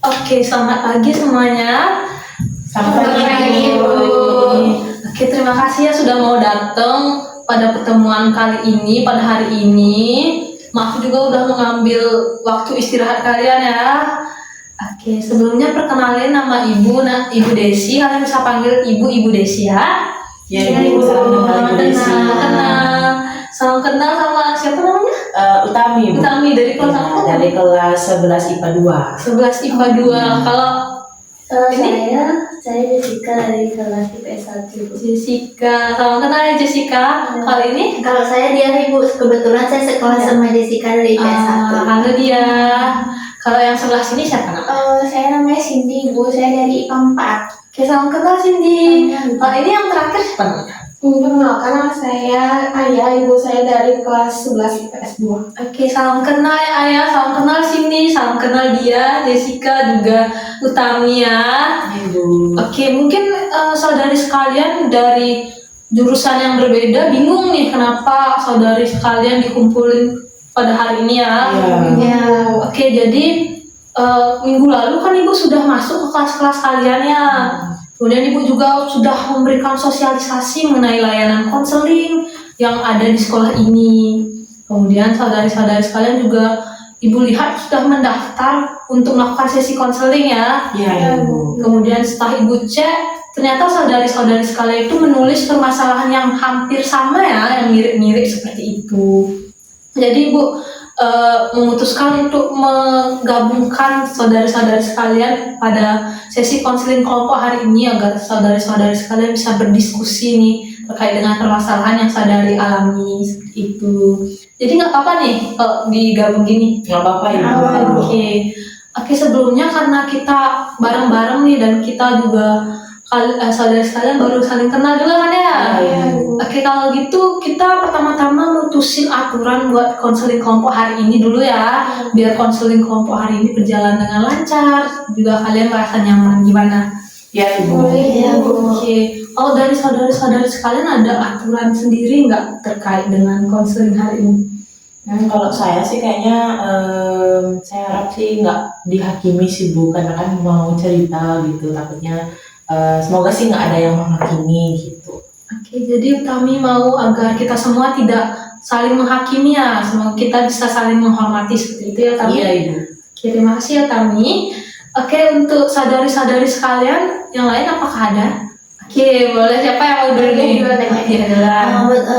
Oke, selamat pagi semuanya. Selamat pagi, Ibu. Oke, terima kasih ya sudah mau datang pada pertemuan kali ini, pada hari ini. Maaf juga udah mengambil waktu istirahat kalian ya. Oke, sebelumnya perkenalin nama Ibu, Ibu Desi. Kalian bisa panggil Ibu Desi ya. Ya, Ibu, salam kenal Ibu Desi. Salam kenal sama siapa namanya? Utami, Bu. Utami dari kelas apa? Dari kelas 11 IPA 2. 11 IPA 2. Kalau ini? Saya Jessica dari kelas IPS 1. Jessica, salam kenal ya Jessica. Kali ini Kalau saya dia Ibu, kebetulan saya sekelas sama Jessica dari IPS 1. halo dia. Kalau yang sebelah sini siapa nama? Saya namanya Cindy, Ibu. Saya dari IPA 4. Oke, salam kenal Cindy. Kalau ini yang terakhir siapa namanya? Perkenalkan nama saya Ayah, Ibu. Saya dari kelas 11 IPS 2. Oke, salam kenal ya Ayah, salam kenal Cindy, salam kenal dia, Jessica juga Utami ya. Ibu. Oke, mungkin saudari sekalian dari jurusan yang berbeda bingung nih kenapa saudari sekalian dikumpulin pada hari ini ya. Iya. Oke, jadi minggu lalu kan Ibu sudah masuk ke kelas-kelas kalian ya. Kemudian Ibu juga sudah memberikan sosialisasi mengenai layanan konseling yang ada di sekolah ini. Kemudian saudari-saudari sekalian juga Ibu lihat sudah mendaftar untuk melakukan sesi konseling ya. Iya, Ibu. Kemudian setelah Ibu cek, ternyata saudari-saudari sekalian itu menulis permasalahan yang hampir sama ya, yang mirip-mirip seperti itu. Jadi Ibu memutuskan untuk menggabungkan saudari-saudari sekalian pada sesi konseling kelompok hari ini agar saudari-saudari sekalian bisa berdiskusi nih terkait dengan permasalahan yang saudari alami seperti itu. Jadi nggak apa-apa nih kalau digabung gini. Nggak apa-apa, Ibu. Oke, sebelumnya karena kita bareng-bareng nih dan kita juga saudari sekalian baru saling kenal juga kan ya? Iya. Oke, kalau gitu kita pertama-tama mutusin aturan buat konseling kelompok hari ini dulu ya. Biar konseling kelompok hari ini berjalan dengan lancar, juga kalian merasa nyaman. Gimana? Iya, Ibu. Iya, Bu. Oke, kalau dari saudari-saudari sekalian ada aturan sendiri nggak terkait dengan konseling hari ini? Kalau saya sih kayaknya saya harap sih nggak dihakimi sih, Bu, karena kan mau cerita gitu, takutnya semoga sih nggak ada yang menghakimi gitu. Oke, jadi kami mau agar kita semua tidak saling menghakimi ya, semoga kita bisa saling menghormati seperti itu ya Tami. Iya, Ibu. Oke, terima kasih ya Tami. Oke, untuk saudari-saudari sekalian, yang lain apakah ada? Oke, boleh siapa yang mau dulu nih? Oke,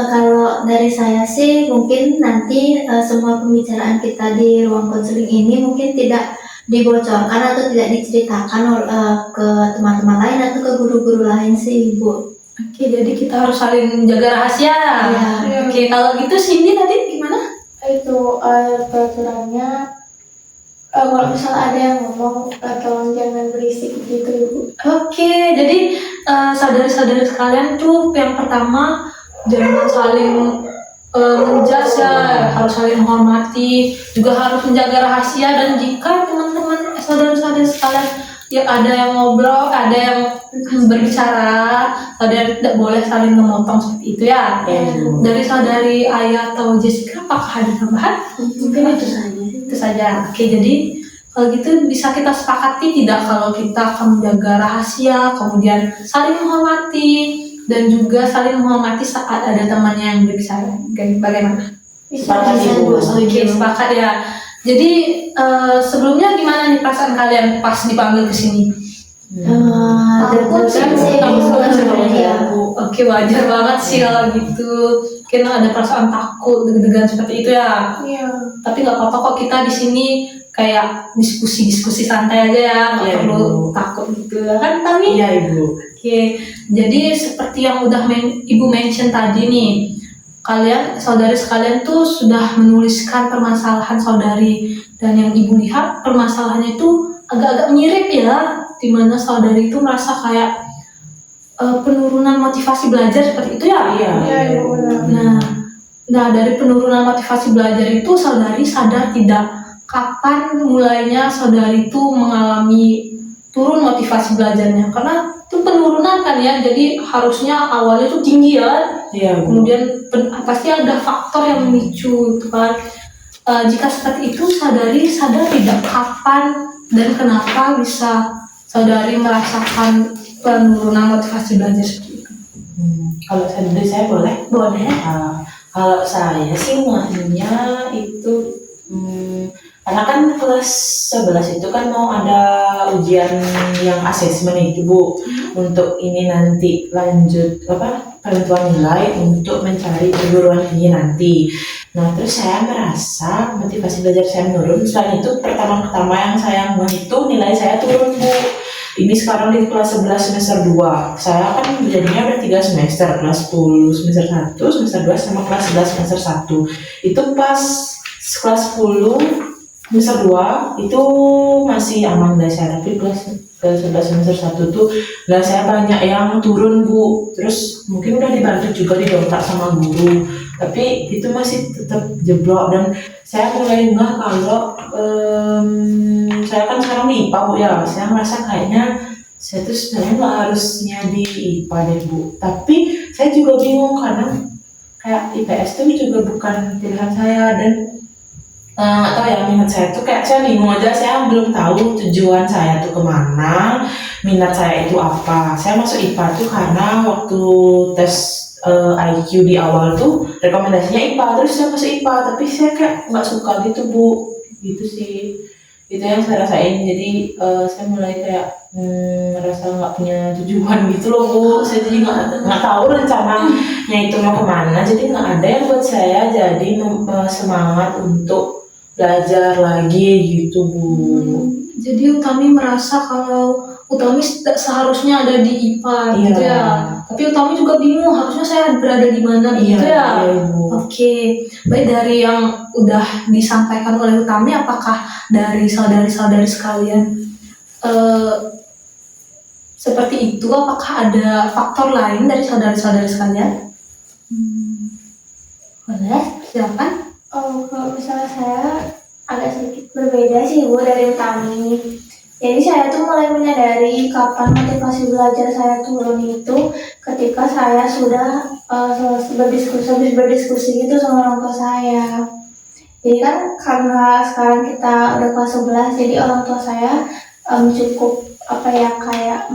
Kalau dari saya sih mungkin nanti semua pembicaraan kita di ruang konseling ini mungkin tidak dibocorkan atau tidak diceritakan ke teman-teman lain atau ke guru-guru lain sih, Ibu. Oke, jadi kita harus saling menjaga rahasia. Iya. Oke, kalau gitu Cindy tadi gimana? Itu peraturannya kalau misal ada yang ngomong tolong jangan berisik gitu, Ibu. Oke, jadi saudari-saudari sekalian tuh yang pertama jangan saling menjudge ya, harus saling menghormati, juga harus menjaga rahasia. Dan jika teman-teman saudari-saudari sekalian ya ada yang ngobrol, ada yang berbicara, saudari tidak boleh saling memotong seperti itu ya. Iya, Ibu. Dari saudari Ayah atau Jessica apakah ada tambahan? Mungkin itu saja. Itu saja. Oke, jadi kalau gitu bisa kita sepakati tidak kalau kita akan menjaga rahasia, kemudian saling menghormati dan juga saling menghormati saat ada temannya yang berbicara. Bagaimana? Sepakat, Ibu. Oke, sepakat ya. Jadi sebelumnya gimana nih perasaan kalian pas dipanggil ke sini? Takut sih, Takut sebenarnya. Oke, wajar banget sih kalau gitu. Kena ada perasaan takut, deg-degan seperti itu ya. Iya. Tapi nggak apa-apa kok, kita di sini kayak diskusi santai aja ya, nggak Iya, perlu Ibu. takut gitu kan Tami? Iya, Ibu. Oke, jadi seperti yang udah Ibu mention tadi nih, kalian saudari sekalian tuh sudah menuliskan permasalahan saudari, dan yang Ibu lihat permasalahannya itu agak-agak mirip ya, dimana saudari itu merasa kayak penurunan motivasi belajar seperti itu ya. Iya. Iya, Ibu, benar. Nah dari penurunan motivasi belajar itu saudari sadar tidak kapan mulainya saudari itu mengalami turun motivasi belajarnya, karena itu penurunan kan ya, jadi harusnya awalnya itu tinggi ya. Iya, Bu. Kemudian pasti ada faktor yang memicu itu kan. Jika seperti itu sadar tidak kapan dan kenapa bisa saudari merasakan penurunan motivasi belajar seperti itu? Kalau dari saya boleh? Boleh. Kalau saya sih makanya itu karena kan kelas 11 itu kan mau ada ujian yang asesmen itu Bu, untuk ini nanti lanjut penentuan nilai untuk mencari perguruan tinggi nanti. Nah terus saya merasa motivasi belajar saya menurun. Selain itu pertama-tama yang saya mau itu nilai saya turun Bu. Ini sekarang di kelas 11 semester 2. Saya kan jadinya udah 3 semester, kelas 10 semester 1, semester 2 sama kelas 11 semester 1. Itu pas kelas 10 semester 2 itu masih aman nilai saya, tapi kelas 11 semester 1 tuh nilai saya banyak yang turun Bu. Terus mungkin udah dibantu juga didongkrak sama guru, tapi itu masih tetap jeblok. Dan saya mulai nggak kalau saya kan sekarang di IPA Bu ya, saya merasa kayaknya saya tuh sebenarnya nggak harusnya di IPA deh Bu. Tapi saya juga bingung karena kayak IPS tuh juga bukan pilihan saya, dan nggak tahu ya minat saya tuh kayak saya bingung aja, saya belum tahu tujuan saya tuh kemana, minat saya itu apa. Saya masuk IPA tuh karena waktu tes IQ di awal tuh rekomendasinya IPA, terus saya masuk IPA, tapi saya kayak nggak suka gitu Bu, gitu sih. Itu yang saya rasain. Jadi saya mulai kayak merasa nggak punya tujuan gitu loh Bu. Saya jadi nggak tahu rencananya itu mau kemana, jadi nggak ada yang buat saya jadi semangat untuk belajar lagi gitu Bu. Jadi Utami merasa kalau Utami seharusnya ada di IPA gitu Iya. ya. Tapi Utami juga bingung harusnya saya berada di mana gitu ya. Iya, Bu. Oke, baik, dari yang udah disampaikan oleh Utami, apakah dari saudari-saudari sekalian seperti itu? Apakah ada faktor lain dari saudari-saudari sekalian? Boleh, silakan. Kalau misalnya saya agak sedikit berbeda sih Bu dari Utami. Jadi saya tuh mulai menyadari kapan motivasi belajar saya turun itu ketika saya sudah berdiskusi gitu sama orang tua saya. Jadi kan karena sekarang kita udah kelas 11, jadi orang tua saya cukup kayak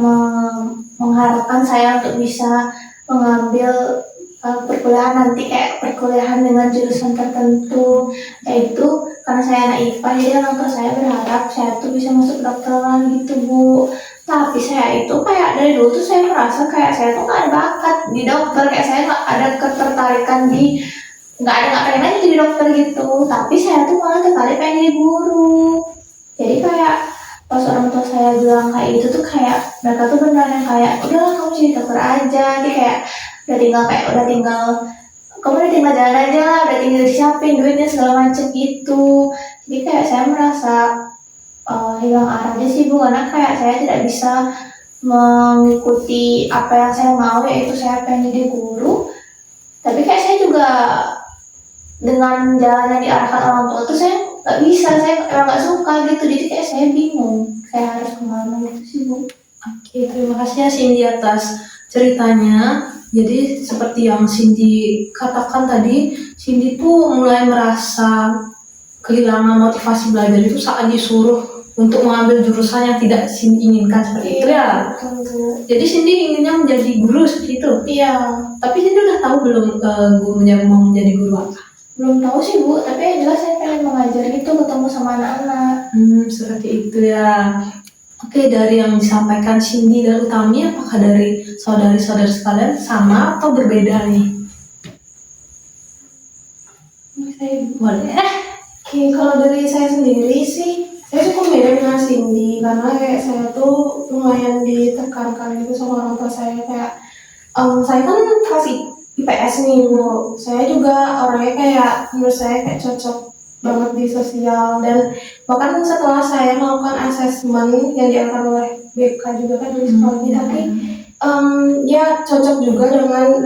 mengharapkan saya untuk bisa mengambil perkuliahan nanti, kayak perkuliahan dengan jurusan tertentu, yaitu karena saya anak IPA, jadi orang tua saya berharap saya tuh bisa masuk kedokteran gitu Bu. Tapi saya itu kayak dari dulu tuh saya merasa kayak saya tuh nggak ada bakat di dokter, kayak saya nggak ada ketertarikan nggak pengen aja jadi dokter gitu. Tapi saya tuh malah tertarik pengen jadi guru. Jadi kayak pas orang tua saya bilang kayak gitu tuh kayak mereka tuh benar yang kayak udahlah kamu jadi dokter aja, jadi kayak udah tinggal jalan aja lah, udah tinggal disiapin duitnya segala macem gitu. Jadi kayak saya merasa hilang arah aja sih Bu, karena kayak saya tidak bisa mengikuti apa yang saya mau, yaitu saya pengen jadi guru. Tapi kayak saya juga dengan jalan yang diarahkan orang tua tuh saya nggak bisa, saya emang nggak suka gitu. Jadi kayak saya bingung saya harus kemana gitu sih Bu. Oke, terima kasih ya Cindy atas ceritanya. Jadi seperti yang Cindy katakan tadi, Cindy tuh mulai merasa kehilangan motivasi belajar itu saat disuruh untuk mengambil jurusan yang tidak Cindy inginkan, seperti itu ya. Betul. Jadi Cindy inginnya menjadi guru seperti itu. Iya, Tapi Cindy udah tahu belum mau menjadi guru apa? belum tahu sih Bu, tapi yang jelas saya pengen mengajar gitu, ketemu sama anak-anak. Seperti itu ya. Oke, dari yang disampaikan Cindy dan Utami, apakah dari saudari-saudari sekalian sama atau berbeda nih? Boleh. Oke, kalau dari saya sendiri sih, saya cukup mirip dengan Cindy karena kayak saya tuh lumayan ditekankan gitu sama orang tua saya kayak saya kan kelas IPS nih Bu, saya juga orangnya kayak menurut saya kayak cocok banget di sosial, dan bahkan setelah saya melakukan asesmen yang dilakukan oleh BK juga kan di sekolah ini, tapi ya cocok juga dengan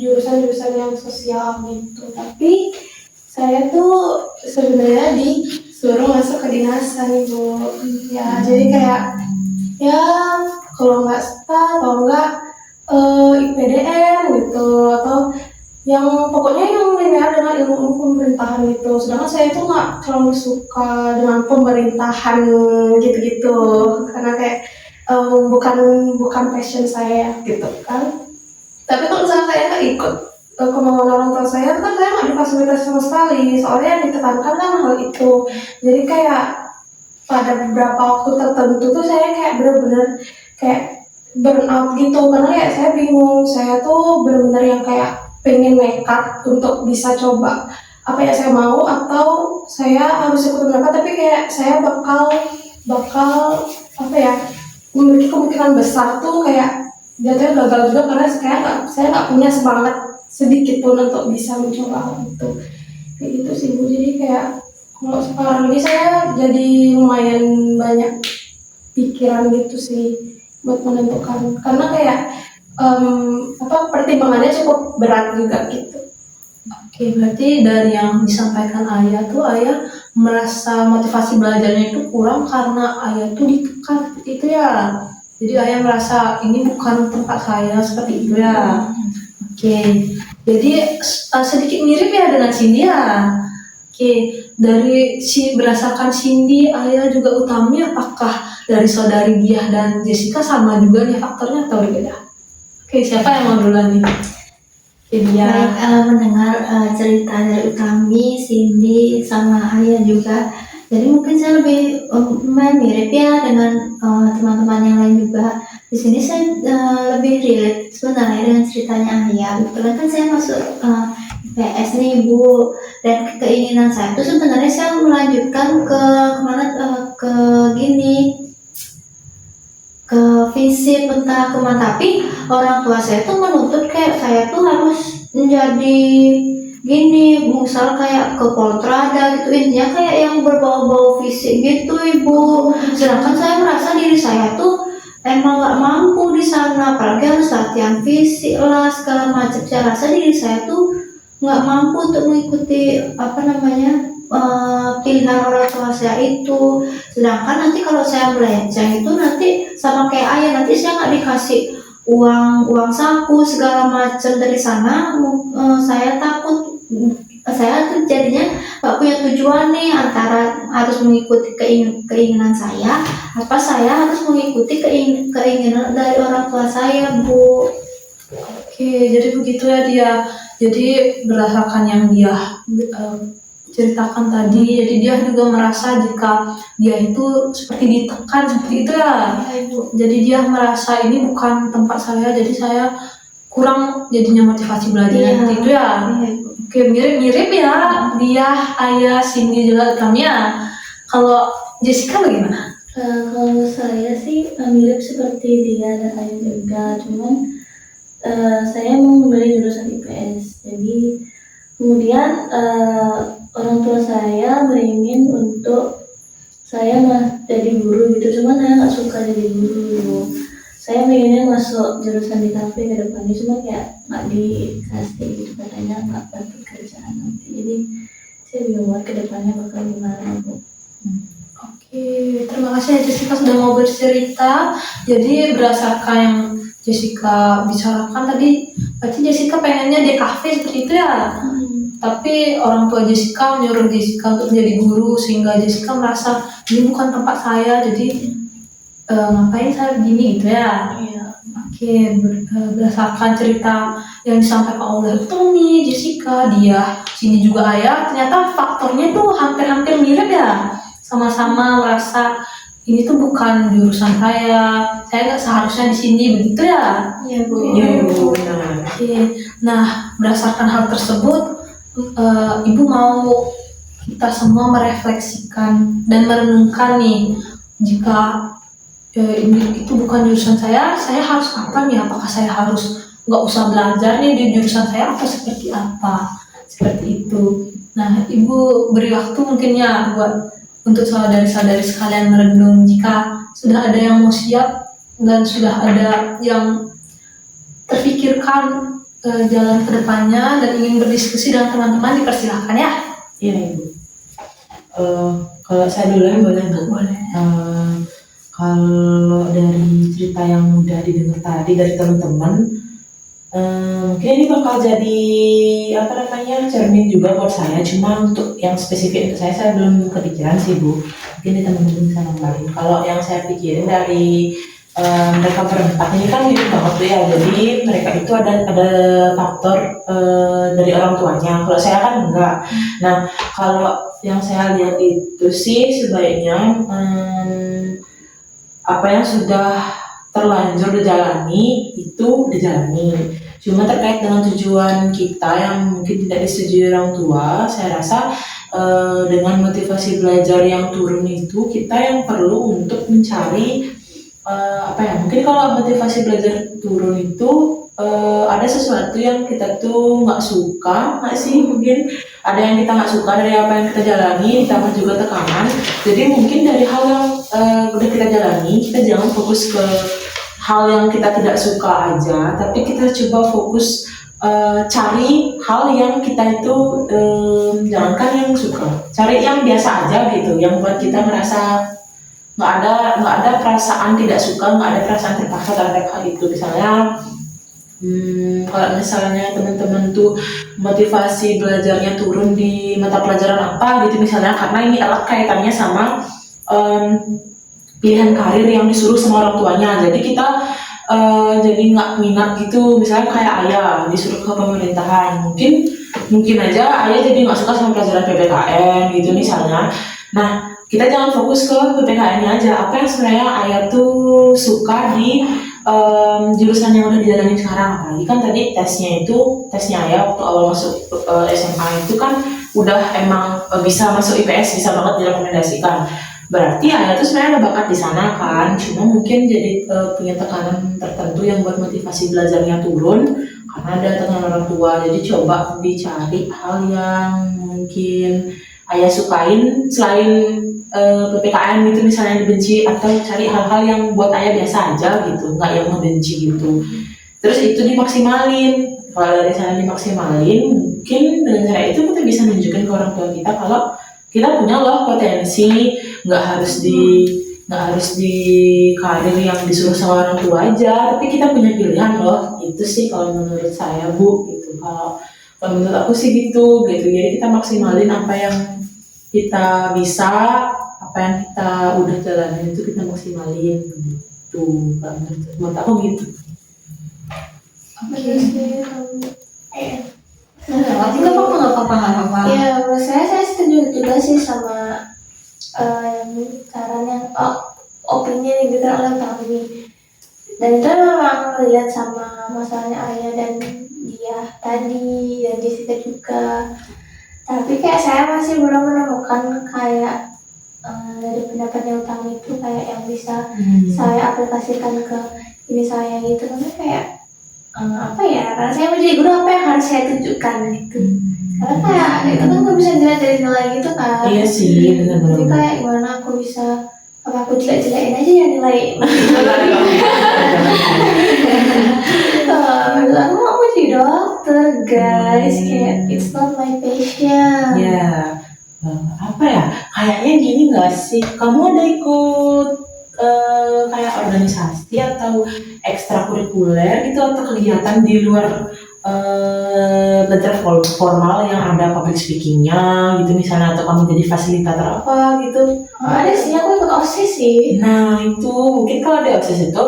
jurusan-jurusan yang sosial gitu. Tapi saya tuh sebenarnya disuruh masuk kedinasan Bu. Ya jadi kayak ya kalau nggak STA atau nggak IPDN gitu, atau yang pokoknya yang linear dengan ilmu pemerintahan gitu. Sedangkan saya itu nggak terlalu suka dengan pemerintahan gitu-gitu, karena kayak bukan bukan passion saya gitu kan. Tapi kalau misalnya saya nggak ikut kemauan orang tua saya, kan saya nggak difasilitasi sama sekali. Soalnya yang ditekankan kan hal itu. Jadi kayak pada beberapa waktu tertentu tuh saya kayak bener-bener kayak burn out gitu, karena kayak saya bingung. Saya tuh bener-bener yang kayak pengen nekat untuk bisa coba apa ya saya mau, atau saya harus ikut mereka, tapi kayak saya bakal bakal apa ya, memiliki kemungkinan besar tuh kayak jatuhnya gagal juga, karena saya nggak punya semangat sedikit pun untuk bisa mencoba hal itu. Kayak gitu sih Bu. Jadi kayak kalau sekarang ini saya jadi lumayan banyak pikiran gitu sih buat menentukan, karena kayak pertimbangannya cukup berat juga gitu. Oke, berarti dari yang disampaikan ayah tuh ayah merasa motivasi belajarnya itu kurang karena ayah tuh ditekan seperti itu ya. Jadi ayah merasa ini bukan tempat saya seperti itu ya. Oke, jadi sedikit mirip ya dengan Cindy ya. Oke, dari berdasarkan Cindy, ayah juga Utami, apakah dari saudari Diah dan Jessica sama juga nih faktornya atau berbeda? Oke, siapa yang mau duluan nih? Oke, Diah. Baik, mendengar cerita dari Utami, Cindy, sama Ayah juga. Jadi mungkin saya lebih mirip ya dengan teman-teman yang lain juga. Di sini saya lebih relate sebenarnya dengan ceritanya Ayah. Kebetulan kan saya masuk IPS nih Bu, dan keinginan saya itu sebenarnya saya melanjutkan ke kemana ke gini, ke fisip entah kemana, tapi orang tua saya tuh menuntut kayak saya tuh harus menjadi gini, misal kayak ke Poltrada gitu, intinya kayak yang berbau-bau fisik gitu Ibu. Sedangkan saya merasa diri saya tuh emang gak mampu di sana, apalagi harus latihan fisik lah segala macam. Saya rasa diri saya tuh nggak mampu untuk mengikuti pilihan orang tua saya itu. Sedangkan nanti kalau saya melenceng itu nanti sama kayak ayah, nanti saya nggak dikasih uang saku segala macam dari sana. Saya takut saya tuh jadinya nggak punya tujuan nih, antara harus mengikuti keinginan saya apa saya harus mengikuti keinginan dari orang tua saya Bu. Oke, jadi begitu ya dia. Jadi berdasarkan yang dia ceritakan tadi, jadi dia juga merasa jika dia itu seperti ditekan seperti itu ya. Jadi dia merasa ini bukan tempat saya, jadi saya kurang jadinya motivasi belajar seperti itu ya. Oke, mirip-mirip ya dia, ayah, Cindy juga kami ya. Kalau Jessica bagaimana? Kalau saya sih mirip seperti dia dan ayah juga, cuman saya mau memilih jurusan IPS. Jadi kemudian orang tua saya beringin untuk saya jadi guru gitu, cuman saya nggak suka jadi guru. Saya pengennya masuk jurusan di kafe ke depannya, cuma kayak nggak dikasih gitu, katanya nggak dapat kerjaan nanti. Jadi saya bingung banget ke depannya bakal gimana Bu. Oke, terima kasih ya Jessica sudah mau bercerita. Jadi berdasarkan yang Jessica bicarakan tadi, berarti Jessica pengennya di kafe seperti itu ya. Tapi orang tua Jessica menyuruh Jessica untuk menjadi guru, sehingga Jessica merasa ini bukan tempat saya, jadi ngapain saya begini gitu ya. Oke, berdasarkan cerita yang disampaikan oleh Tommy, Jessica, dia, sini juga ayah, ternyata faktornya tuh hampir-hampir mirip ya. Sama-sama merasa ini tuh bukan jurusan saya nggak seharusnya di sini, begitu ya. Iya Bu. Iya Ibu, benar. Oke, nah berdasarkan hal tersebut, Ibu mau kita semua merefleksikan dan merenungkan nih, jika ini itu bukan jurusan saya harus apa nih? Apakah saya harus nggak usah belajar nih di jurusan saya atau seperti apa? Seperti itu. Nah, Ibu beri waktu mungkin ya buat untuk saudari-saudari sekalian merenung. Jika sudah ada yang mau siap dan sudah ada yang terfikirkan jalan ke depannya dan ingin berdiskusi dengan teman-teman, dipersilahkan ya. Iya Ibu. Kalau saya dulu boleh Bu? Boleh. Kalau dari cerita yang udah didengar tadi dari teman-teman, Mungkin ini bakal jadi apa namanya cermin juga buat saya. Cuma untuk yang spesifik untuk saya belum kepikiran sih Bu. Mungkin di teman-teman bisa nambahin. Kalau yang saya pikirin dari mereka berempat ini kan mirip banget tuh ya. Jadi mereka itu ada faktor dari orang tuanya. Kalau saya kan enggak. Nah kalau yang saya lihat itu sih sebaiknya apa yang sudah terlanjur dijalani itu dijalani. Cuma terkait dengan tujuan kita yang mungkin tidak disetujui orang tua, saya rasa dengan motivasi belajar yang turun itu kita yang perlu untuk mencari apa ya? Mungkin kalau motivasi belajar turun itu ada sesuatu yang kita tuh nggak suka, nggak sih? Mungkin ada yang kita nggak suka dari apa yang kita jalani, ditambah juga tekanan. Jadi mungkin dari hal yang udah kita jalani, kita jangan fokus ke hal yang kita tidak suka aja, tapi kita coba fokus cari hal yang kita itu jangankan yang suka, cari yang biasa aja gitu, yang buat kita merasa nggak ada perasaan tidak suka, nggak ada perasaan terpaksa terhadap hal itu. Misalnya kalau misalnya teman-teman tuh motivasi belajarnya turun di mata pelajaran apa gitu misalnya, karena ini erat kaitannya sama pilihan karir yang disuruh sama orang tuanya, jadi kita jadi nggak minat gitu. Misalnya kayak ayah disuruh ke pemerintahan, mungkin aja ayah jadi nggak suka sama pelajaran PPKN gitu misalnya. Nah kita jangan fokus ke PPKN-nya aja, apa yang sebenarnya ayah tuh suka di jurusan yang udah dijalani sekarang. Apalagi kan tadi tesnya ayah waktu awal masuk SMA itu kan udah emang bisa masuk IPS, bisa banget direkomendasikan. Berarti ayah tuh sebenarnya ada bakat di sana kan, cuma mungkin jadi punya tekanan tertentu yang buat motivasi belajarnya turun karena ada tekanan orang tua. Jadi coba dicari hal yang mungkin ayah sukain selain PPKN gitu misalnya dibenci, atau cari hal-hal yang buat ayah biasa aja gitu, nggak yang membenci gitu. Terus itu dimaksimalin. Kalau dari sana dimaksimalin, mungkin dengan cara itu kita bisa nunjukin ke orang tua kita kalau kita punya loh potensi, nggak harus di karir yang disuruh sama orang tua aja, tapi kita punya pilihan loh. Itu sih kalau menurut saya Bu gitu. Kalau menurut aku sih gitu. Jadi kita maksimalin apa yang kita bisa, apa yang kita udah jalanin itu kita maksimalin gitu. Menurut aku gitu. Nggak apa-apa. Ya, menurut saya setuju juga sih sama saran yang opini yang diberikan oleh kami. Dan itu memang relate sama masalahnya ayah dan dia tadi, dan Jessica juga. Tapi kayak saya masih belum menemukan kayak dari pendapatnya utama itu kayak yang bisa saya aplikasikan ke ini saya gitu. Karena kayak apa ya, karena saya menjadi guru, apa yang harus saya tunjukkan gitu. Karena kayak itu kan nggak bisa dilihat dari nilai gitu kan. Iya sih, benar-benar. Jadi kayak gimana aku bisa, apa aku jelek-jelekin aja ya nilai. Aku mau jadi dokter guys, kayak it's not my passion. Ya, apa ya? Kayaknya gini nggak sih? Kamu ada ikut kayak organisasi atau ekstrakurikuler gitu, atau kegiatan di luar belajar formal yang ada public speakingnya gitu misalnya, atau kamu jadi fasilitator apa gitu? Ada sih, aku ikut OSIS sih. Nah itu mungkin kalau di OSIS itu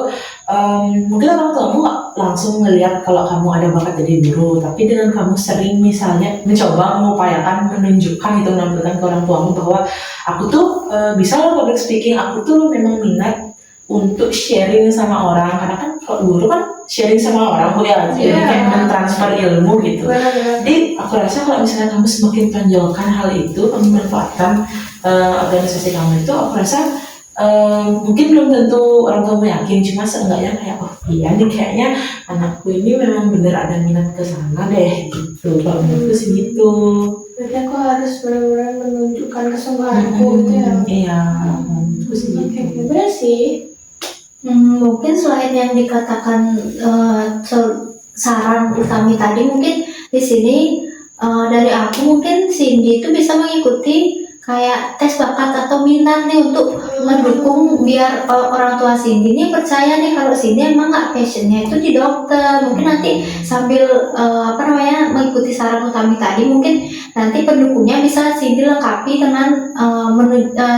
mungkin orang tuamu nggak langsung ngelihat kalau kamu ada bakat jadi guru, tapi dengan kamu sering misalnya mencoba mengupayakan menunjukkan itu, menampilkan ke orang tuamu bahwa aku tuh bisa loh public speaking, aku tuh memang minat untuk sharing sama orang, karena kan kalau guru kan sharing sama orang Bu ya, jadi kayak mentransfer ilmu gitu. Jadi aku rasa kalau misalnya kamu semakin tonjolkan hal itu, kamu manfaatkan organisasi kamu itu, aku rasa mungkin belum tentu orang tua yakin, cuma seenggaknya kayak oh iya nih kayaknya anakku ini memang bener ada minat ke sana deh gitu. Kalau menurutku sih gitu. Berarti aku harus benar-benar menunjukkan kesungguhanku gitu ya. Iya, menurutku sih gitu. Bener sih. Mungkin selain yang dikatakan saran utami tadi, mungkin di sini dari aku mungkin Cindy itu bisa mengikuti kayak tes bakat atau minat nih untuk mendukung biar orang tua Cindy ini percaya nih kalau Cindy emang nggak passionnya itu di dokter. Mungkin nanti sambil mengikuti saran Utami tadi, mungkin nanti pendukungnya bisa Cindy lengkapi dengan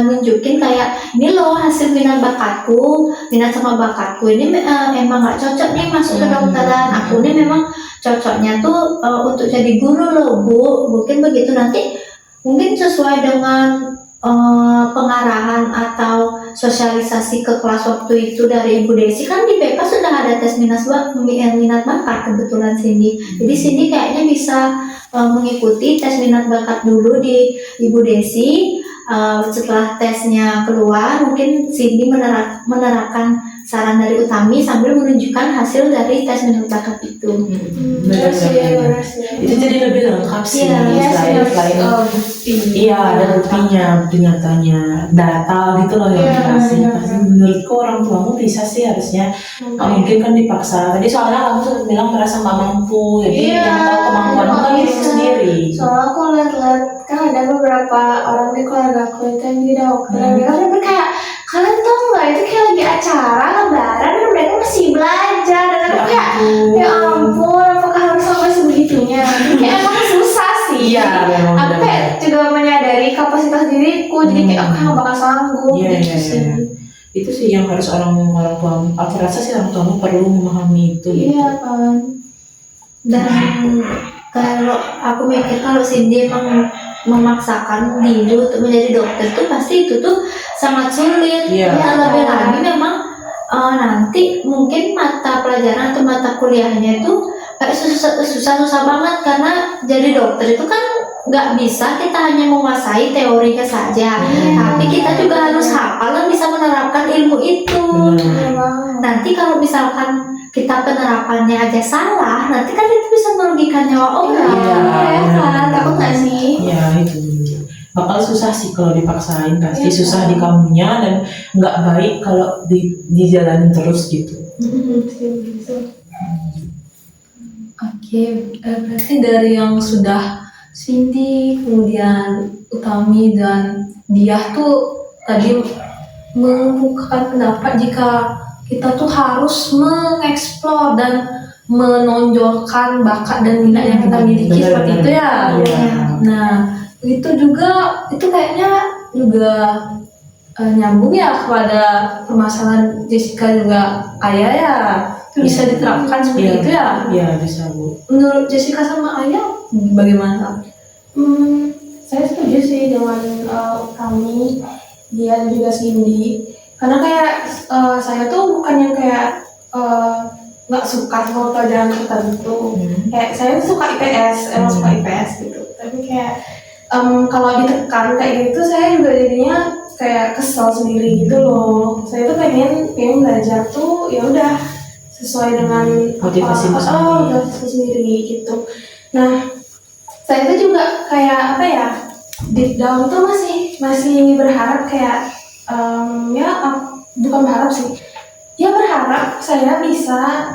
nunjukin kayak ini loh hasil minat bakatku, minat sama bakatku ini emang nggak cocok nih masuk ke kedokteran. Aku ini memang cocoknya tuh untuk jadi guru loh Bu. Mungkin begitu nanti. Mungkin sesuai dengan pengarahan atau sosialisasi ke kelas waktu itu dari Ibu Desi, kan di BK sudah ada tes minat bakat kebetulan Cindy. Jadi Cindy kayaknya bisa mengikuti tes minat bakat dulu di Ibu Desi. Setelah tesnya keluar, mungkin Cindy menerapkan saran dari Utami sambil menunjukkan hasil dari tes minat bakat itu. Benar sih. Itu jadi lebih lengkap sih. Iya, selain iya ada buktinya, nyatanya data gitu loh yang dikasih. Pasti menurutku orang tuamu bisa sih harusnya. Nggak mungkin kan dipaksa. Tadi soalnya kamu sempat bilang merasa nggak mampu, jadi yang tahu kemampuan kan diri sendiri. Soalnya aku lihat kan ada beberapa orang di keluarga aku itu yang di dokter, mereka kayak kalian tau nggak itu kayak lagi acara lebaran dan mereka masih belajar dan aku kayak ya ampun apakah harus sampai sebegitunya? Kayak emang susah sih. Iya, memang Aku benar. kayak juga menyadari kapasitas diriku, jadi kayak aku nggak bakal sanggup Iya, gitu iya, sih. iya. Itu sih yang harus orang tuamu. Aku rasa sih orang tuamu perlu memahami itu. Gitu. Iya kan. Dan kalau aku mikir kalau Cindy emang memaksakan diri untuk menjadi dokter tuh pasti itu tuh sangat sulit. Iya. Ya, lebih lagi memang nanti mungkin mata pelajaran atau mata kuliahnya itu kayak susah banget, karena jadi dokter itu kan nggak bisa kita hanya menguasai teorinya saja, tapi kita juga harus hafal dan bisa menerapkan ilmu itu. Nanti kalau misalkan kita penerapannya aja salah, nanti kan itu bisa merugikan nyawa orang. Iya, Ya kan? Takut nggak sih? Ya itu bakal susah sih kalau dipaksain, pasti susah di kamunya dan nggak baik kalau dijalanin terus gitu. Oke, berarti dari yang sudah Cindy, kemudian Utami dan Diah tuh tadi mengemukakan pendapat jika kita tuh harus mengeksplor dan menonjolkan bakat dan minat yang kita miliki Benar, seperti benar. itu ya. Iya. Nah, itu juga itu kayaknya juga nyambung ya kepada permasalahan Jessica juga Ayah ya. Bisa diterapkan seperti itu ya. Iya bisa Bu. Menurut Jessica sama Ayah bagaimana? Saya setuju sih dengan kami, dia dan juga Cindy, karena kayak saya tuh bukan yang kayak nggak suka sama pelajaran tertentu. Kayak saya tuh suka IPS, emang suka IPS gitu. Tapi kayak kalau ditekan kayak gitu, saya juga jadinya kayak kesel sendiri gitu loh. Saya tuh pengen belajar tuh ya udah sesuai dengan Motivasimu sendiri gitu. Nah, saya tuh juga kayak apa ya, deep down tuh masih berharap kayak bukan berharap sih, ya berharap saya bisa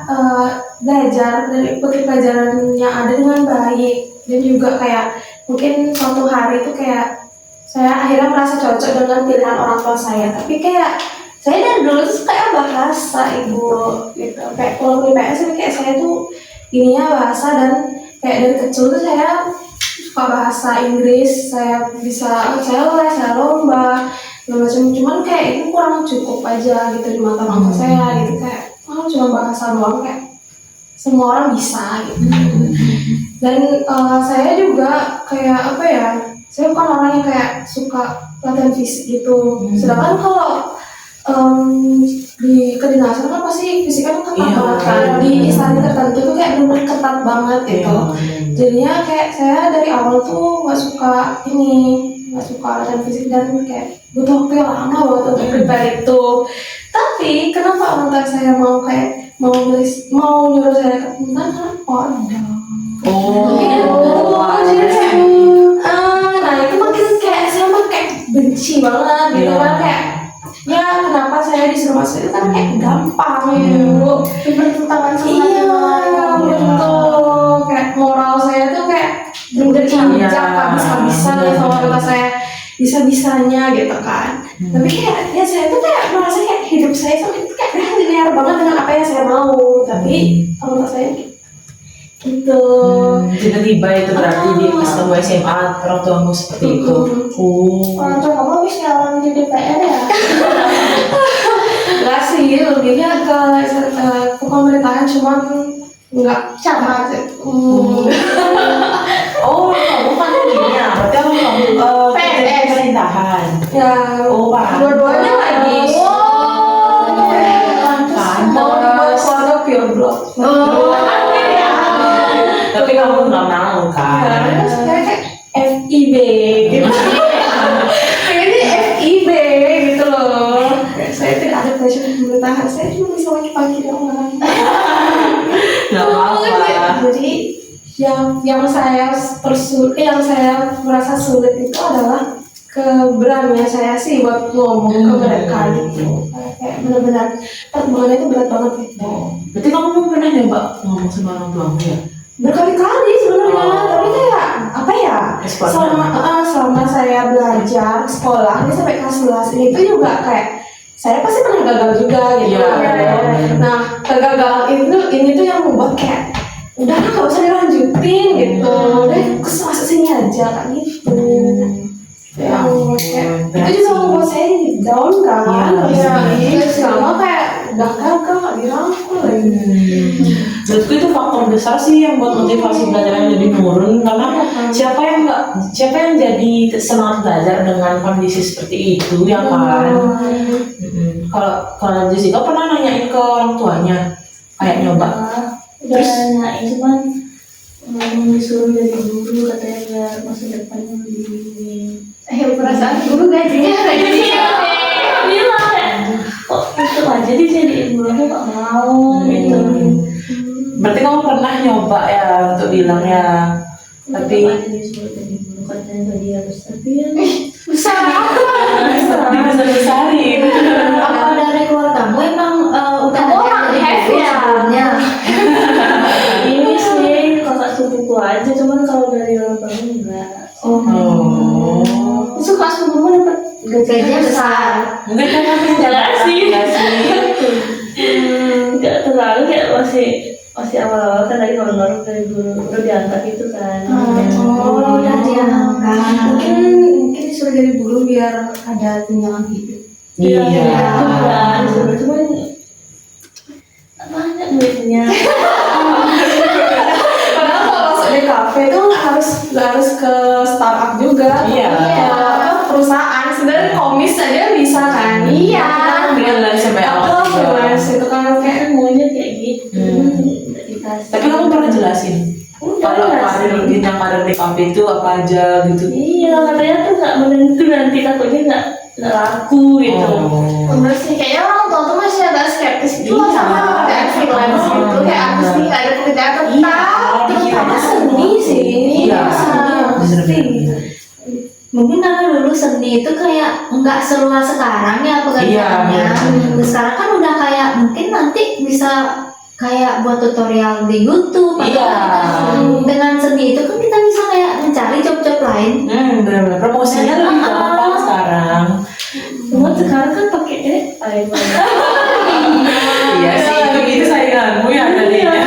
belajar dan ikuti pelajaran yang ada dengan baik, dan juga kayak mungkin suatu hari itu kayak saya akhirnya merasa cocok dengan pilihan orang tua saya. Tapi kayak saya dari dulu tuh kayak bahasa Ibu gitu, kayak kalau IPS ini kayak saya tuh ininya bahasa, dan kayak dari kecil tuh saya suka bahasa Inggris, saya lomba macam, cuman kayak itu kurang cukup aja gitu di mata saya gitu, kayak cuma bahasa doang, kayak semua orang bisa gitu. Dan saya juga kayak apa ya, saya bukan orang yang kayak suka latihan fisik gitu. Sedangkan kalau di kedinasan kan pasti fisiknya ketat banget kan, di instansi tertentu tuh kayak bener-bener ketat banget gitu. Jadinya kayak saya dari awal tuh nggak suka latihan fisik, dan kayak butuh waktu yang lama banget untuk prepare itu. Tapi kenapa orang tua saya mau nyuruh saya ke Punta Porda? Jadi kayak nah itu makin kayak saya kayak benci banget gitu kan, kayak ya kenapa saya disuruh masuk itu kan kayak gampang gitu, bertentangan sama betul, kayak moral saya tuh kayak bener-bener injak habis-habisan ya sama orang tua saya, bisa sebisanya gitu kan. Tapi kayak ya saya tuh kayak merasa kayak hidup saya sampai itu kayak udah linear banget dengan apa yang saya mau. Tapi orang tua saya gitu. Tiba-tiba itu berarti di pas kamu SMA orang tuamu seperti itu. Orang tua kamu habis nyalon di DPR ya? Enggak sih, lebihnya ke pemerintahan, cuman enggak Sama. Oh, kamu kan ini ya. Berarti kamu kerja di pemerintahan. Ya, Oh, Pak. dua-duanya lagi. Mau dibawa keluarga pure blood. Tapi kamu nggak mau kan? Terus kayak FIB gitu. Ini FIB gitu loh. Saya tidak ada pressure pemerintahan. Saya cuma bisa wakil-wakil orang. Nggak apa-apa. Jadi yang saya merasa sulit itu adalah keberanian saya sih buat ngomong ke mereka gitu. Kayak benar-benar pertemuannya itu berat banget gitu. Berarti kamu pernah nyoba ngomong sama orang tuamu ya? Berkali-kali sebenarnya, tapi kayak apa ya? Selama saya belajar sekolah ini sampai kelas 11 ini tuh juga kayak saya pasti pernah gagal juga gitu. Iya. Nah, kegagalan ini tuh yang membuat kayak udah nggak usah dilanjutin gitu. Udah masuk sini aja kan gitu. Ya, Itu juga membuat saya down kan. Iya. Terus selama kayak udah gagal nggak dirangkul lagi. Menurutku itu faktor besar sih yang buat motivasi belajarnya jadi menurun, karena siapa yang jadi semangat belajar dengan kondisi seperti itu ya kan. Kalau Jessica pernah nanyain ke orang tuanya kayak nyoba. Udah nanyain cuman disuruh jadi guru katanya biar masa depannya lebih Perasaan guru gajinya bilang ya kok itu aja dijadiin guru aku gak mau gitu. Berarti kamu pernah nyoba ya untuk bilang ya, tapi disuruh jadi guru katanya dia harus tapi ya Besar dibesar-besarin. Apa dari keluargamu emang udah Kamu ada orang yang have jadi ya? sebelumnya? ini sih kakak sepupu aja cuman kalau dari orang tua enggak. Oh. Suka sepupumu dapat Gajinya besar. Mungkin kan kamu Enggak sih. Enggak sih. Enggak terlalu kayak masih awal-awal kan dari honor dari guru udah diangkat gitu kan. Oh, udah diangkat. mungkin disuruh jadi guru biar ada tunjangan hidup. Iya. Itu kan disuruh cuman banyak duitnya. Padahal kalau masuk di kafe itu nggak harus ke startup juga. Iya. Perusahaan sebenarnya komis aja bisa kan. Iya. Dengan sampai awal juga. Freelance itu kan kayak Maunya kayak gitu. Nggak dikasih. Tapi kamu pernah jelasin kalau karir di kafe itu apa aja gitu? Iya katanya tuh nggak menentu nanti takutnya nggak laku gitu. bener sih, kayaknya orang tua tuh masih agak skeptis gitu loh sama pekerjaan freelance gitu. Kayak aku sih nggak ada pekerjaan tetap, terutama seni sih. Iya. Seni. Mungkin karena dulu seni itu kayak nggak seluas sekarang ya pekerjaannya. Iya, Sekarang kan udah kayak mungkin nanti bisa kayak buat tutorial di YouTube. Iya. Dengan seni itu kan kita bisa kayak mencari job-job lain. Benar-benar promosinya lebih gampang sekarang. Cuma sekarang kan pakai iPhone. Iya sih, itu sainganmu ya tadinya.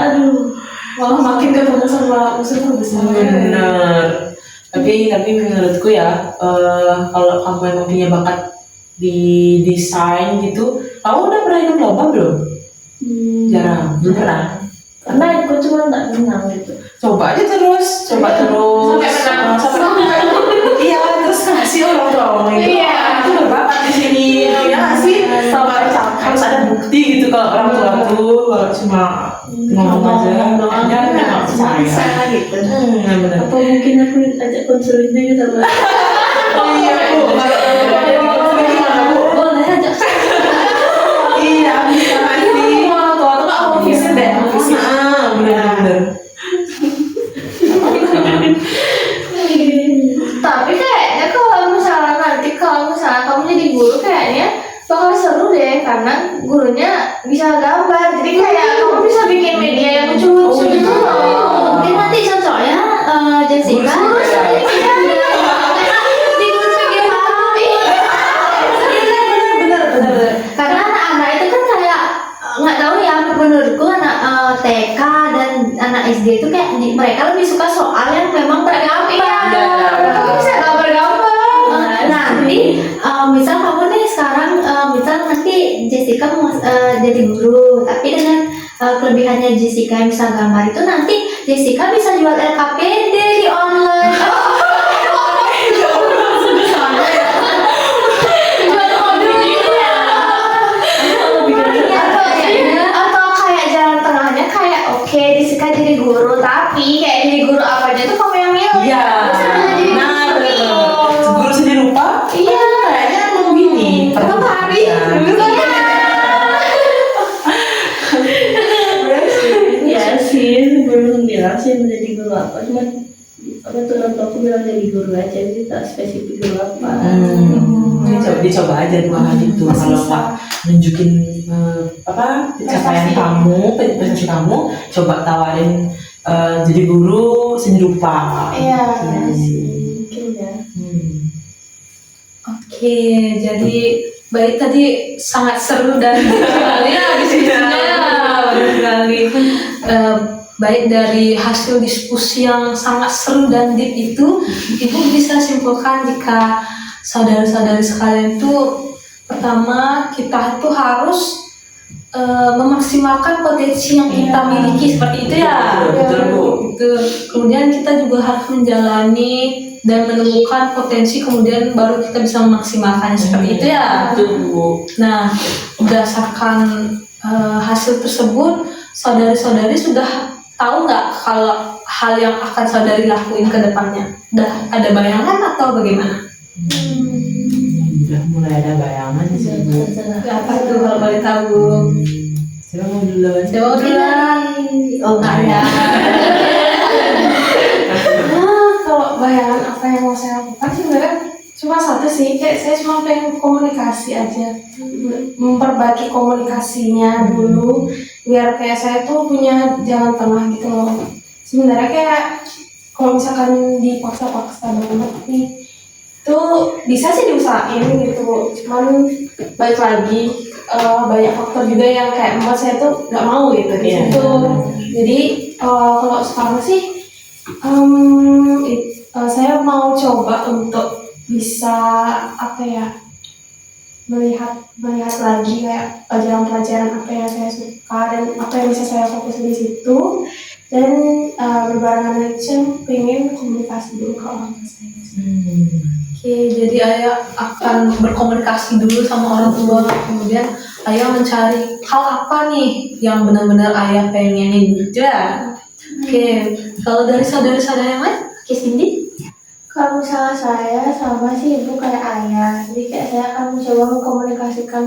Aduh. Malah makin ketemu sama musuh terbesar. Bener. Tapi menurutku ya, kalau kamu emang punya bakat di desain gitu, kamu udah pernah ikut lomba belum? Jarang, belum pernah. Karena aku cuma nggak menang gitu. Coba aja terus. Sampai menang. Iya, terus kasih orang tua ngomong gitu. Iya. Aku berbakat di sini. Ya nggak sih. Harus ada bukti gitu kalau orang tua tuh kalau cuma ngomong aja, hanya nggak percaya. gitu. Benar. Apa mungkin aku ajak konseling dulu sama Iya, Bu. Kalau jadi konseling gimana, Bu? boleh ajak. Iya, bisa kasih. Orang tua tuh nggak mau visit deh, mau visit. Bener-bener. Tapi kayaknya kalau misalnya kamu jadi guru kayaknya bakal seru deh karena gurunya bisa gambar. Jadi kayak kamu bisa bikin media yang lucu-lucu gitu loh. Mungkin nanti cocoknya Jessica Guru di guru PGH anak TK dan anak SD itu kayak mereka lebih suka soal yang memang bergambar. Bisa gambar Nanti misal kamu nih sekarang misal nanti Jessica mau jadi guru, tapi dengan kelebihannya Jessica yang bisa gambar itu nanti Jessica bisa jual LKPD di online. atau kayak jalan tengahnya kayak oke Jessica jadi guru tapi kayak jadi guru apa aja tuh kamu yang milih. Iya. Nah, betul. Guru seni rupa. Iya, Kayaknya mau gini. Atau Hari dulu Ya sih, belum bilang sih menjadi guru apa, cuma apa tuh orang tua aku bilang jadi guru aja, jadi tak spesifik guru apa. Dicoba aja 2 hari itu kalau nggak nunjukin pencapaian kamu, prestasi kamu, coba tawarin jadi guru seni rupa. Iya, Mungkin ya. Oke, jadi baik tadi sangat seru dan sekali ya diskusinya, benar sekali. Baik dari hasil diskusi yang sangat seru dan deep itu, Ibu bisa simpulkan jika saudara-saudari sekalian itu pertama kita itu harus memaksimalkan potensi yang kita miliki seperti itu ya. Betul, Bu. Itu. Kemudian kita juga harus menjalani dan menemukan potensi, kemudian baru kita bisa memaksimalkannya seperti itu ya. Betul, Bu. Nah, berdasarkan hasil tersebut, saudari-saudari sudah tahu nggak kalau hal yang akan saudari lakuin ke depannya? Udah ada bayangan atau bagaimana? Udah mulai ada bayangan sih, Bu. Apa tuh kalau boleh tahu? Siapa mau duluan? Coba duluan. Oh nggak ada. Kalau bayangan apa yang mau saya lakukan sih sebenarnya cuma satu sih, kayak saya cuma pengen komunikasi aja, memperbaiki komunikasinya dulu biar kayak saya tuh punya jalan tengah gitu loh. Sebenarnya kayak kalau misalkan dipaksa-paksa banget nih itu bisa sih diusahain gitu, cuman balik lagi banyak faktor juga yang kayak membuat saya tuh nggak mau gitu di Iya. situ. Jadi kalau sekarang sih saya mau coba untuk bisa melihat lagi kayak pelajaran-pelajaran apa yang saya suka dan apa yang bisa saya fokus di situ, dan berbarengan itu pengen komunikasi dulu ke orang tua saya. Oke, jadi Ayah akan berkomunikasi dulu sama orang tua, kemudian Ayah mencari hal apa nih yang benar-benar Ayah pengenin gitu ya. Oke, kalau dari saudara-saudara yang lain, Oke Cindy? Kalau misalnya saya sama sih ibu kayak ayah, jadi kayak saya akan mencoba mengkomunikasikan.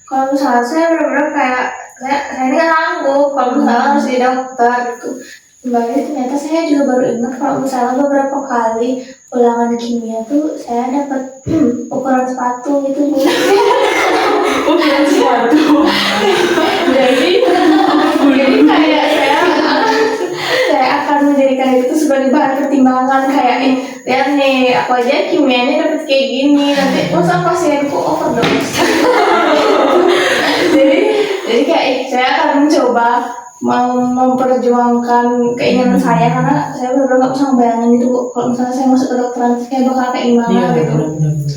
Kalau misalnya saya benar-benar kayak saya ini nggak sanggup, kalau misalnya harus jadi dokter gitu. Kembali ternyata saya juga baru ingat kalau misalnya beberapa kali ulangan kimia tuh saya dapat ukuran sepatu gitu Bu. Ukuran sepatu. jadi kayak saya akan menjadikan itu sebagai bahan pertimbangan kayak lihat nih aku aja kimianya dapat kayak gini, nanti masa pasienku overdose. jadi kayak saya akan mencoba memperjuangkan keinginan saya karena saya benar-benar nggak bisa ngebayangin itu Bu. Kalau misalnya saya masuk ke dokteran kayak bakal kayak gimana gitu,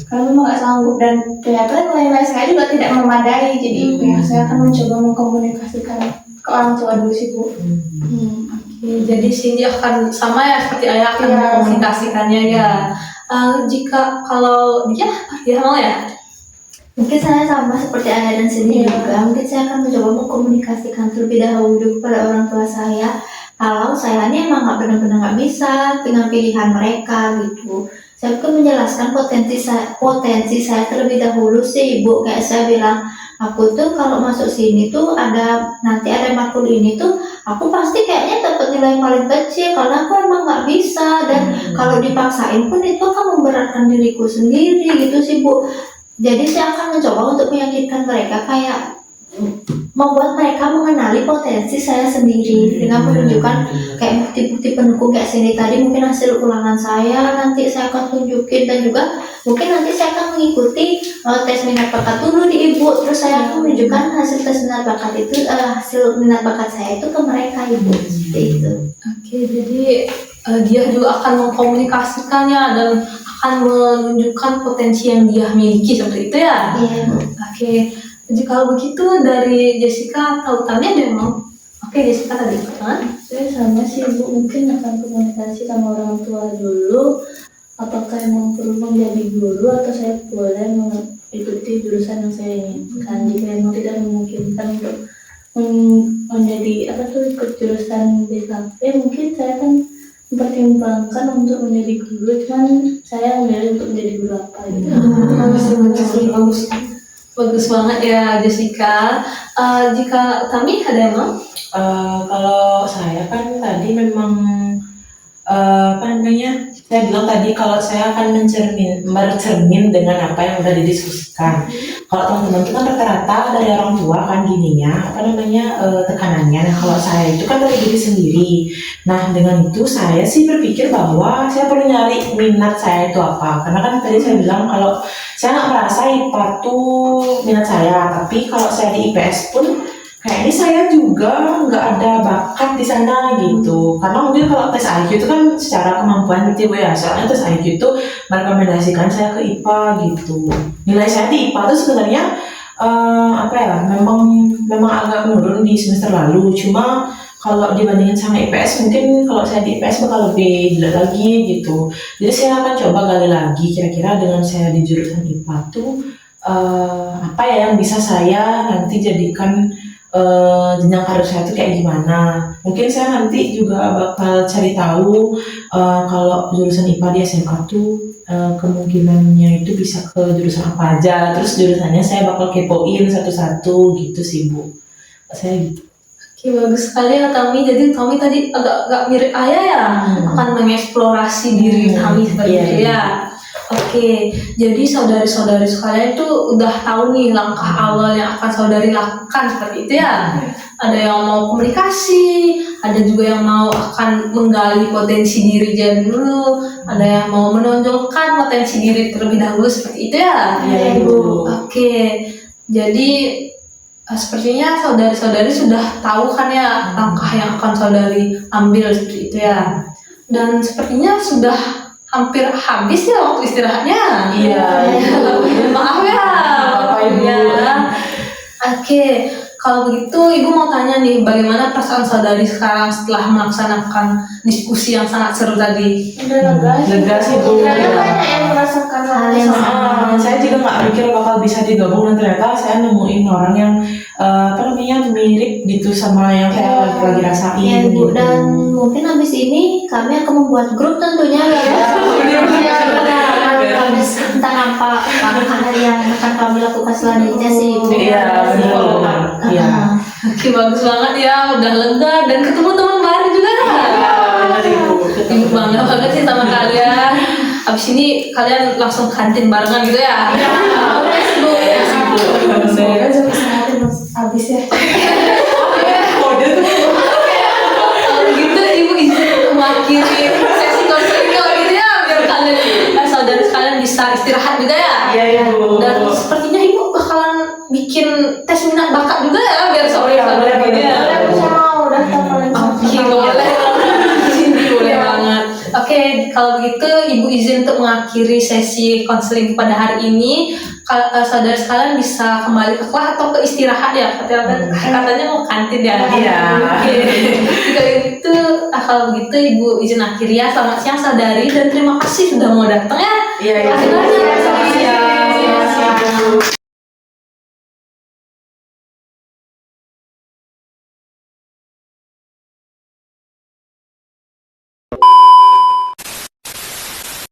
karena memang nggak sanggup dan ternyata nilai-nilai saya juga tidak memadai, jadi ya, saya akan mencoba mengkomunikasikan ke orang tua dulu sih Bu. Oke, jadi Cindy akan sama ya seperti Ayah akan Iya. mengkomunikasikannya ya. Jika kalau dia mau ya? Mungkin saya sama seperti Ayah dan Cindy juga. Mungkin saya akan mencoba mengkomunikasikan terlebih dahulu kepada orang tua saya kalau saya ini emang benar-benar nggak bisa dengan pilihan mereka gitu. Saya akan menjelaskan potensi saya terlebih dahulu sih Ibu. Kayak saya bilang, aku tuh kalau masuk sini tuh nanti ada matkul ini tuh aku pasti kayaknya dapat nilai yang paling kecil karena aku emang nggak bisa, dan kalau dipaksain pun itu akan memberatkan diriku sendiri gitu sih Bu. Jadi saya akan mencoba untuk meyakinkan mereka kayak membuat mereka mengenali potensi saya sendiri dengan menunjukkan kayak bukti-bukti pendukung kayak sini tadi, mungkin hasil ulangan saya nanti saya akan tunjukin, dan juga mungkin nanti saya akan mengikuti tes minat bakat dulu di ibu, terus saya akan menunjukkan hasil tes minat bakat itu, hasil minat bakat saya itu ke mereka ibu, seperti itu. Oke, jadi dia juga akan mengkomunikasikannya dan akan menunjukkan potensi yang dia miliki seperti itu ya. Iya ibu. Oke, jadi kalau begitu dari Jessica tautannya dia mau. Oke, Jessica tadi kan? Saya sama sih Bu, mungkin akan komunikasi sama orang tua dulu. Apakah emang perlu menjadi guru atau saya boleh mengikuti jurusan yang saya inginkan. Jika emang tidak memungkinkan untuk menjadi ikut jurusan BKP, mungkin saya akan mempertimbangkan untuk menjadi guru. Cuman saya memilih untuk menjadi guru apa gitu. Bagus banget ya Jessica. Jika Tami ada yang mau? Kalau saya kan tadi memang saya bilang tadi kalau saya akan bercermin dengan apa yang udah didiskusikan. Kalau teman-teman itu kan rata-rata dari orang tua kan gininya, tekanannya. Nah kalau saya itu kan dari diri sendiri. Nah dengan itu saya sih berpikir bahwa saya perlu nyari minat saya itu apa. Karena kan tadi saya bilang kalau saya nggak merasa IPA tuh minat saya, tapi kalau saya di IPS pun kayaknya saya juga nggak ada bakat di sana gitu. Karena mungkin kalau tes IQ itu kan secara kemampuan gitu ya. Soalnya tes IQ itu merekomendasikan saya ke IPA gitu. Nilai saya di IPA itu sebenarnya memang agak menurun di semester lalu. Cuma kalau dibandingin sama IPS, mungkin kalau saya di IPS bakal lebih gila lagi gitu. Jadi saya akan coba gali lagi kira-kira dengan saya di jurusan IPA tuh apa ya yang bisa saya nanti jadikan jenjang karir saya itu kayak gimana. Mungkin saya nanti juga bakal cari tahu kalau jurusan IPA di SMA tuh kemungkinannya itu bisa ke jurusan apa aja. Terus jurusannya saya bakal kepoin satu-satu gitu sih Bu. Saya gitu. Oke, bagus sekali ya Tami. Jadi Tami tadi agak mirip ayah ya, akan mengeksplorasi diri Tami seperti itu ya. Oke, jadi saudari-saudari sekalian itu udah tahu nih langkah awal yang akan saudari lakukan seperti itu ya. Ada yang mau komunikasi, ada juga yang mau akan menggali potensi diri dulu, ada yang mau menonjolkan potensi diri terlebih dahulu seperti itu ya. Iya, Ibu. Oke, jadi sepertinya saudari-saudari sudah tahu kan ya langkah yang akan saudari ambil seperti itu ya. Dan sepertinya sudah hampir habis ya waktu istirahatnya. Iya. Maaf ya. Bapak Ibu. Ya. Oke, kalau begitu Ibu mau tanya nih, bagaimana perasaan saudari sekarang setelah melaksanakan diskusi yang sangat seru tadi? Udah lega Lega sih Bu. Karena banyak yang merasakan hal yang sama. Saya juga nggak pikir bakal bisa digabung, dan ternyata saya nemuin orang yang mirip gitu sama yang saya lagi rasain. Ya ibu, gitu. dan mungkin habis ini kami akan membuat grup tentunya ya. Habis tentang apa hal yang akan kami lakukan selanjutnya sih ibu. Iya, benar. Iya. Oke, bagus banget ya, udah lega dan ketemu teman baru juga. Benar Ibu. Ibu bangga banget sih sama kalian. Abis ini kalian langsung kantin barengan gitu ya? Semoga jam istirahatnya habis ya. Kalau gitu Ibu izin untuk mengakhiri sesi konseling kalau gitu ya, biar kalian saudara sekalian bisa istirahat juga ya. Iya Ibu. Dan sepertinya Ibu bakalan bikin tes minat bakat juga ya, biar saudara-saudara gitu ya. Saya mau daftar paling Oke, boleh. Cindy boleh banget. Oke, kalau begitu Ibu izin untuk mengakhiri sesi konseling pada hari ini. Saudara sekalian bisa kembali ke kelas atau ke istirahat ya. Katanya mau kantin ya. Iya. Oke. Jika itu, kalau begitu Ibu izin akhiri ya. Selamat siang saudari dan terima kasih sudah mau datang ya. Iya, Terima kasih banyak. Selamat siang.